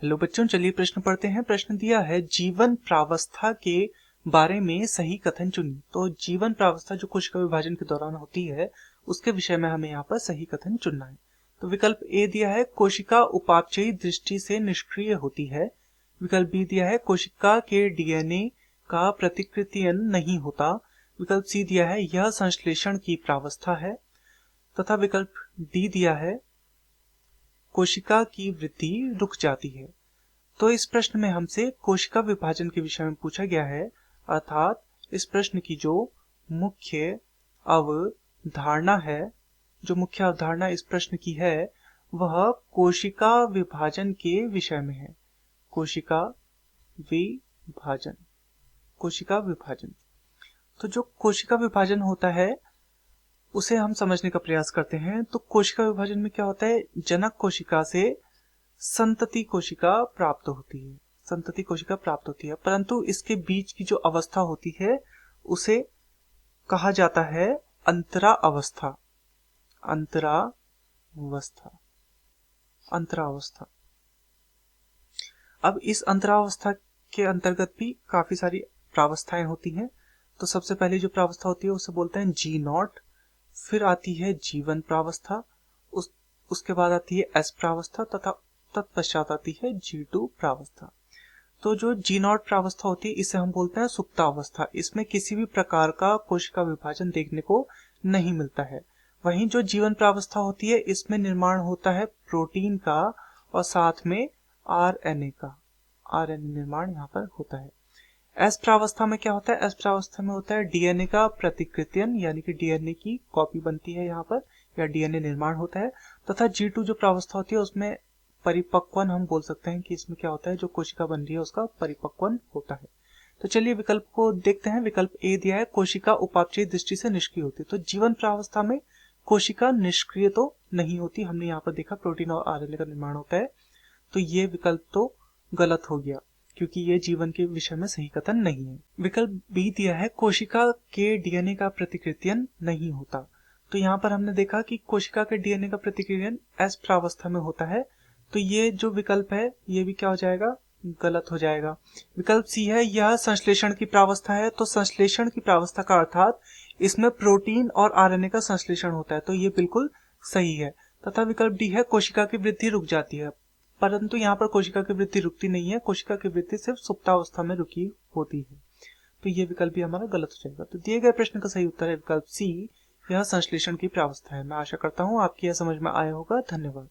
Hello बच्चों, चलिए प्रश्न पढ़ते हैं। प्रश्न दिया है जीवन प्रावस्था के बारे में सही कथन चुनिए। तो जीवन प्रावस्था जो कोशिका विभाजन के दौरान होती है उसके विषय में हमें यहाँ पर सही कथन चुनना है। तो विकल्प ए दिया है कोशिका उपापचयी दृष्टि से निष्क्रिय होती है। विकल्प बी दिया है कोशिका के डीएनए का प्रतिकृतियन नहीं होता। विकल्प सी दिया है यह संश्लेषण की प्रावस्था है, तथा विकल्प डी दिया है कोशिका की वृद्धि रुक जाती है। तो इस प्रश्न में हमसे कोशिका विभाजन के विषय में पूछा गया है, अर्थात इस प्रश्न की जो मुख्य अवधारणा है, जो मुख्य अवधारणा इस प्रश्न की है वह कोशिका विभाजन के विषय में है। कोशिका विभाजन, कोशिका विभाजन। तो जो कोशिका विभाजन होता है उसे हम समझने का प्रयास करते हैं। तो कोशिका विभाजन में क्या होता है, जनक कोशिका से संतति कोशिका प्राप्त होती है, संतति कोशिका प्राप्त होती है, परंतु इसके बीच की जो अवस्था होती है उसे कहा जाता है अंतरा अवस्था, अंतरावस्था, अंतरावस्था। अब इस अंतरावस्था के अंतर्गत भी काफी सारी प्रावस्थाएं होती हैं। तो सबसे पहले जो प्रावस्था होती है उसे बोलते हैं G0, फिर आती है जीवन प्रावस्था, उसके बाद आती है S प्रावस्था, तथा तत्पश्चात आती है G2 प्रावस्था। तो जो G0 प्रावस्था होती है इसे हम बोलते हैं सुप्तावस्था। इसमें किसी भी प्रकार का कोशिका विभाजन देखने को नहीं मिलता है। वहीं जो जीवन प्रावस्था होती है इसमें निर्माण होता है प्रोटीन का और साथ में आरएनए का, आरएनए निर्माण यहाँ पर होता है। एस प्रावस्था में क्या होता है, एस प्रावस्था में होता है डीएनए का प्रतिकृतियन, यानी कि डीएनए की कॉपी बनती है यहाँ पर, या डीएनए निर्माण होता है। तथा G2 जो प्रावस्था होती है उसमें परिपक्वन, हम बोल सकते हैं कि इसमें क्या होता है, जो कोशिका बन रही है उसका परिपक्वन होता है। तो चलिए विकल्प को देखते हैं। विकल्प ए दिया है कोशिका उपापचयी दृष्टि से निष्क्रिय होती है। तो जीवन प्रावस्था में कोशिका निष्क्रिय तो नहीं होती, हमने यहाँ पर देखा प्रोटीन और आरएनए का निर्माण होता है। तो ये विकल्प तो गलत हो गया क्योंकि ये जीवन के विषय में सही कथन नहीं है। विकल्प बी दिया है कोशिका के डीएनए का प्रतिकृतियन नहीं होता। तो यहाँ पर हमने देखा कि कोशिका के डीएनए का प्रतिकृतियन एस प्रावस्था में होता है। तो ये जो विकल्प है ये भी क्या हो जाएगा, गलत हो जाएगा। विकल्प सी है यह संश्लेषण की प्रावस्था है। तो संश्लेषण की प्रावस्था का अर्थात इसमें प्रोटीन और आरएनए का संश्लेषण होता है, तो ये बिल्कुल सही है। तथा विकल्प डी है कोशिका की वृद्धि रुक जाती है, परंतु यहाँ पर कोशिका की वृद्धि रुकती नहीं है, कोशिका की वृद्धि सिर्फ सुप्तावस्था में रुकी होती है। तो ये विकल्प भी हमारा गलत हो जाएगा। तो दिए गए प्रश्न का सही उत्तर है विकल्प सी, यह संश्लेषण की प्रावस्था है। मैं आशा करता हूँ आपकी यह समझ में आया होगा। धन्यवाद।